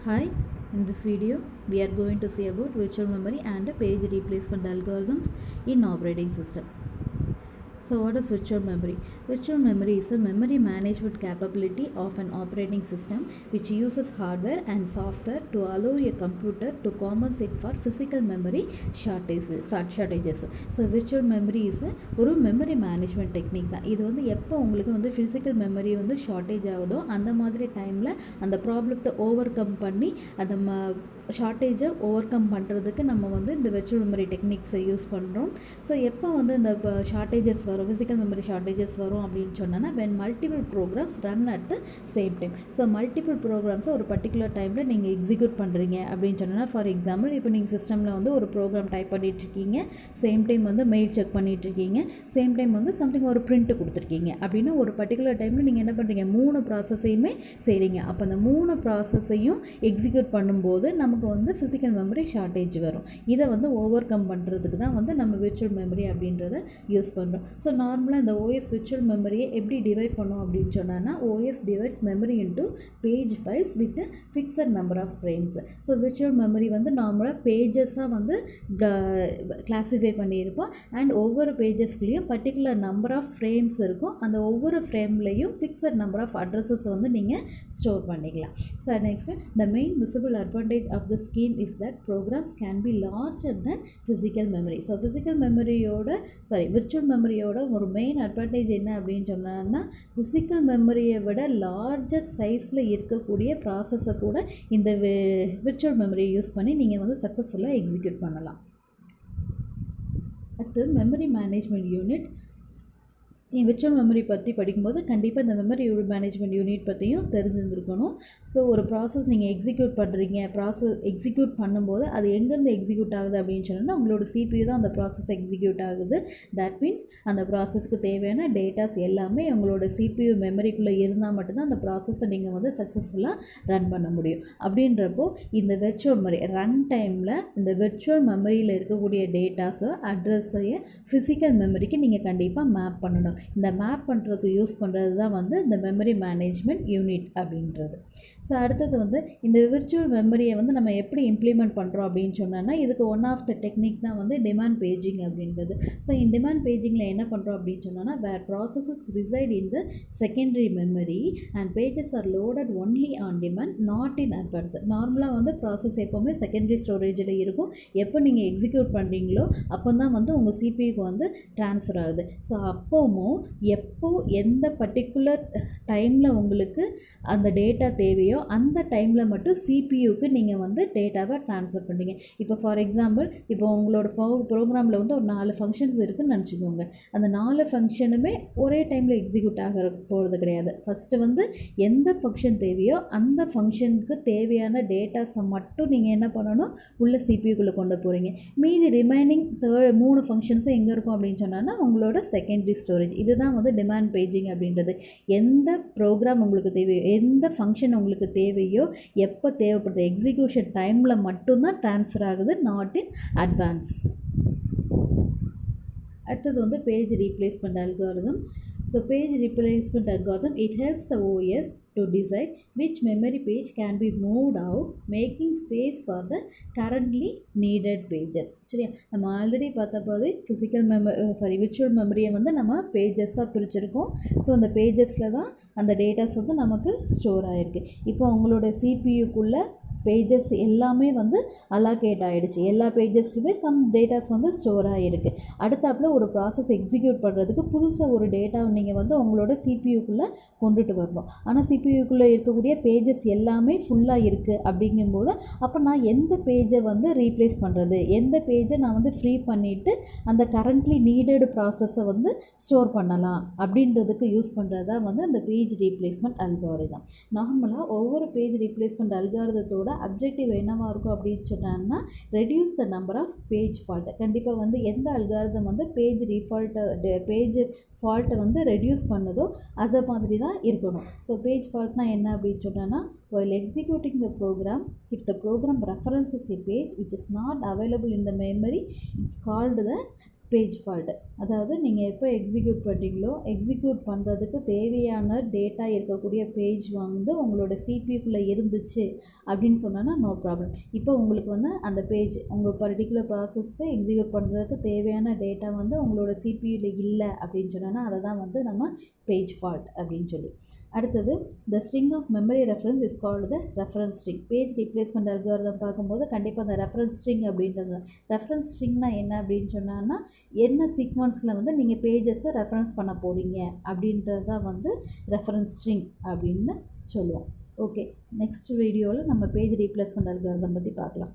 Hi, in this video we are going to see about virtual memory and page replacement algorithms in operating system. So what is virtual memory? Virtual memory is a memory management capability of an operating system which uses hardware and software to allow a computer to compensate for physical memory shortages. So virtual memory is ஒரு memory management technique தான். இது வந்து எப்போ உங்களுக்கு வந்து physical memory வந்து shortage ஆகுதோ அந்த மாதிரி டைமில் அந்த ப்ராப்ளத்தை ஓவர் கம் பண்ணி அந்த ஷார்ட்டேஜை ஓவர் கம் பண்ணுறதுக்கு நம்ம வந்து இந்த விர்ச்சுவல் மெமரி டெக்னிக்ஸை யூஸ் பண்ணுறோம். ஸோ எப்போ வந்து இந்த ஷார்ட்டேஜஸ் வரும், ஃபிசிக்கல் மெமரி ஷார்ட்டேஜஸ் வரும் அப்படின்னு சொன்னோன்னா when multiple programs run at the same time. So multiple ப்ரோக்ராம்ஸை ஒரு பர்டிகுலர் டைமில் நீங்கள் எக்ஸிக்யூட் பண்ணுறீங்க அப்படின்னு சொன்னோன்னா, ஃபார் எக்ஸாம்பிள் இப்போ நீங்கள் சிஸ்டமில் வந்து ஒரு ப்ரோக்ராம் டைப் பண்ணிகிட்ருக்கீங்க, சேம் டைம் வந்து மெயில் செக் பண்ணிகிட்ருக்கீங்க, சேம் டைம் வந்து சம்திங் ஒரு பிரிண்ட் கொடுத்துருக்கீங்க அப்படின்னா ஒரு பர்டிகுலர் டைமில் நீங்கள் என்ன பண்ணுறீங்க, 3 ப்ராசஸையுமே செய்கிறீங்க. அப்போ அந்த 3 ப்ராசஸையும் எக்ஸிக்யூட் பண்ணும்போது நமக்கு வந்து ஃபிசிக்கல் மெமரி ஷார்ட்டேஜ் வரும். இதை வந்து ஓவர் கம் பண்ணுறதுக்கு தான் வந்து நம்ம விர்ச்சுவல் மெமரி அப்படின்றத யூஸ் பண்ணுறோம். ஸோ நார்மலாக இந்த ஓஎஸ் விர்ச்சுவல் மெமரியை எப்படி டிவைட் பண்ணோம் அப்படின்னு சொன்னால், OS divides memory into page files with fixed number of frames. So virtual memory வந்து நார்மலாக பேஜஸாக வந்து கிளாஸிஃபை பண்ணியிருப்போம். அண்ட் ஒவ்வொரு பேஜஸ்குள்ளேயும் பர்டிகுலர் நம்பர் ஆஃப் ஃப்ரேம்ஸ் இருக்கும். அந்த ஒவ்வொரு ஃப்ரேம்லேயும் ஃபிக்ஸட் நம்பர் ஆஃப் அட்ரஸஸ் வந்து நீங்கள் ஸ்டோர் பண்ணிக்கலாம். So next, the main visible advantage of the scheme is that programs can be larger than physical memory. So physical memoryயோட virtual memoryயோட ஒரு மெயின் அட்வான்டேஜ் என்ன அப்படின்னு சொன்னான்னா, physical memoryயை விட லார்ஜர் சைஸில் இருக்கக்கூடிய ப்ராசஸை கூட இந்த virtual memory யூஸ் பண்ணி நீங்கள் வந்து சக்ஸஸ்ஃபுல்லாக எக்ஸிக்யூட் பண்ணலாம். அடுத்து memory management unit. Virtual memory பற்றி படிக்கும்போது கண்டிப்பாக இந்த மெமரி மேனேஜ்மெண்ட் யூனிட் பற்றியும் தெரிஞ்சிருந்துருக்கணும். ஸோ ஒரு ப்ராசஸ் நீங்கள் எக்ஸிக்யூட் பண்ணுறீங்க, எக்ஸிக்யூட் பண்ணும்போது அது எங்கேருந்து எக்ஸிக்யூட் ஆகுது அப்படின்னு சொன்னால் உங்களோட CPU தான் அந்த ப்ராசஸ் எக்ஸிக்யூட் ஆகுது. தட் மீன்ஸ் அந்த ப்ராசஸ்க்கு தேவையான டேட்டாஸ் எல்லாமே உங்களோட CPU மெமரிக்குள்ளே இருந்தால் மட்டும்தான் அந்த ப்ராசஸை நீங்கள் வந்து சக்ஸஸ்ஃபுல்லாக ரன் பண்ண முடியும். அப்படின்றப்போ இந்த விர்ச்சுவல் மெமரி ரன் டைமில் இந்த விர்ச்சுவல் மெமரியில் இருக்கக்கூடிய டேட்டாஸை அட்ரஸையை ஃபிசிக்கல் மெமரிக்கு நீங்கள் கண்டிப்பாக மேப் பண்ணணும். இந்த மேப் பண்ணுறதுக்கு யூஸ் பண்ணுறது தான் வந்து இந்த மெமரி மேனேஜ்மெண்ட் யூனிட் அப்படின்றது. ஸோ அடுத்தது வந்து இந்த விர்ச்சுவல் மெமரியை வந்து நம்ம எப்படி இம்ப்ளிமெண்ட் பண்ணுறோம் அப்படின்னு சொன்னோன்னா, இதுக்கு ஒன் ஆஃப் த டெக்னிக் தான் வந்து டிமாண்ட் பேஜிங் அப்படின்றது. ஸோ இந்த டிமாண்ட் பேஜிங்கில் என்ன பண்ணுறோம் அப்படின்னு சொன்னோன்னா, where processes reside in the secondary memory and pages are loaded only on demand, not in advance. நார்மலாக வந்து ப்ராசஸ் எப்போவுமே செகண்டரி ஸ்டோரேஜில் இருக்கும். எப்போ நீங்கள் எக்ஸிக்யூட் பண்ணுறீங்களோ அப்போ தான் வந்து உங்கள் CPUக்கு வந்து ட்ரான்ஸ்ஃபர் ஆகுது. ஸோ அப்போவும் எப்போ எந்த பர்டிகுலர் டைமில் உங்களுக்கு அந்த டேட்டா தேவையோ அந்த டைமில் மட்டும் CPUக்கு நீங்கள் வந்து டேட்டாவை ட்ரான்ஸ்ஃபர் பண்ணுறீங்க. இப்போ ஃபார் எக்ஸாம்பிள், இப்போ உங்களோட ப்ரோக்ராமில் வந்து ஒரு 4 ஃபங்க்ஷன்ஸ் இருக்குதுன்னு நினச்சிக்கோங்க. அந்த 4 ஃபங்க்ஷனுமே ஒரே டைமில் எக்ஸிக்யூட் ஆக போகிறது கிடையாது. ஃபஸ்ட்டு வந்து எந்த ஃபங்க்ஷன் தேவையோ அந்த ஃபங்க்ஷனுக்கு தேவையான டேட்டாஸை மட்டும் நீங்கள் என்ன பண்ணணும், உள்ள CPUக்குள்ளே கொண்டு போகிறீங்க. மீதி ரிமைனிங் 3 ஃபங்க்ஷன்ஸும் எங்கே இருக்கும் அப்படின்னு சொன்னால் உங்களோட செகண்டரி ஸ்டோரேஜ். இதுதான் வந்து டிமாண்ட் பேஜிங் அப்படின்றது. எந்த ப்ரோக்ராம் உங்களுக்கு தேவையோ, எந்த ஃபங்க்ஷன் உங்களுக்கு தேவையோ, எப்போ தேவைப்படுது, எக்ஸிக்யூஷன் டைமில் மட்டும்தான் ட்ரான்ஸ்ஃபர் ஆகுது, நாட் இன் அட்வான்ஸ். அடுத்தது வந்து page replacement algorithm. So page replacement algorithm, it helps the OS to decide which memory page can be moved out, making space for the currently needed pages. சரியா, நம்ம already பார்த்தபோது virtual மெமரியை வந்து நம்ம பேஜஸாக பிரிச்சிருக்கோம். So அந்த பேஜஸில் தான் அந்த டேட்டாஸ் வந்து நமக்கு ஸ்டோர் ஆகிருக்கு. இப்போ உங்களோட CPUக்குள்ளே பேஜஸ் எல்லாமே வந்து அலோகேட் ஆகிடுச்சு. எல்லா பேஜஸ்லுமே சம் டேட்டாஸ் வந்து ஸ்டோர் ஆகிருக்கு. அடுத்தாப்பில் ஒரு ப்ராசஸ் எக்ஸிக்யூட் பண்ணுறதுக்கு புதுசாக ஒரு டேட்டாவை நீங்கள் வந்து உங்களோட CPUக்குள்ளே கொண்டுட்டு வரணும். ஆனால் CPUக்குள்ளே இருக்கக்கூடிய பேஜஸ் எல்லாமே ஃபுல்லாக இருக்குது அப்படிங்கும்போது அப்போ நான் எந்த பேஜை வந்து ரீப்ளேஸ் பண்ணுறது, எந்த பேஜை நான் வந்து ஃப்ரீ பண்ணிவிட்டு அந்த கரண்ட்லி நீடட் ப்ராசஸை வந்து ஸ்டோர் பண்ணலாம் அப்படின்றதுக்கு யூஸ் பண்ணுறது தான் வந்து அந்த பேஜ் ரீப்ளேஸ்மெண்ட் அல்காரிதம். நார்மலாக ஒவ்வொரு பேஜ் ரீப்ளேஸ்மெண்ட் அல்காரிதத்தோட அப்ஜெக்டிவ் என்னவாக இருக்கும் அப்படின்னு சொன்னாங்கன்னா, reduce the number of page fault. கண்டிப்பாக வந்து எந்த அல்காரிதம் வந்து பேஜ் ஃபால்ட்டை வந்து ரெடியூஸ் பண்ணுதோ அதை மாதிரி தான் இருக்கணும். ஸோ பேஜ் ஃபால்ட்னா என்ன அப்படின்னு சொன்னோன்னா, while executing the program, if the program references a page which is not available in the memory, it's called the page fault. அதாவது நீங்கள் எப்போ எக்ஸிக்யூட் பண்ணுறீங்களோ எக்ஸிக்யூட் பண்ணுறதுக்கு தேவையான டேட்டா இருக்கக்கூடிய பேஜ் வந்து உங்களோட சிபியூக்குள்ளே இருந்துச்சு அப்படின்னு சொன்னால் நோ ப்ராப்ளம். இப்போ உங்களுக்கு வந்து அந்த பேஜ் உங்கள் பர்டிகுலர் ப்ராசஸ்ஸை எக்ஸிக்யூட் பண்ணுறதுக்கு தேவையான டேட்டா வந்து உங்களோட சிபியூவில் இல்லை அப்படின்னு சொன்னால் அதை தான் வந்து நம்ம பேஜ் ஃபால்ட் அப்படின்னு சொல்லி. அடுத்தது the string of memory reference is called the reference string. Page replacement algorithm பார்க்கும்போது கண்டிப்பாக அந்த ரெஃபரன்ஸ் ஸ்ட்ரிங் அப்படின்றது ரெஃபரன்ஸ் ஸ்ட்ரிங்னா என்ன அப்படின்னு சொன்னான்னா என்ன சீக்வன்ஸில் வந்து நீங்கள் பேஜஸை ரெஃபரன்ஸ் பண்ண போகிறீங்க அப்படின்றது தான் வந்து ரெஃபரன்ஸ் ஸ்ட்ரிங் அப்படின்னு சொல்லுவோம். ஓகே, நெக்ஸ்ட் வீடியோவில் நம்ம பேஜ் ரீப்ளேஸ்மெண்ட் அல்காரிதம் பற்றி பார்க்கலாம்.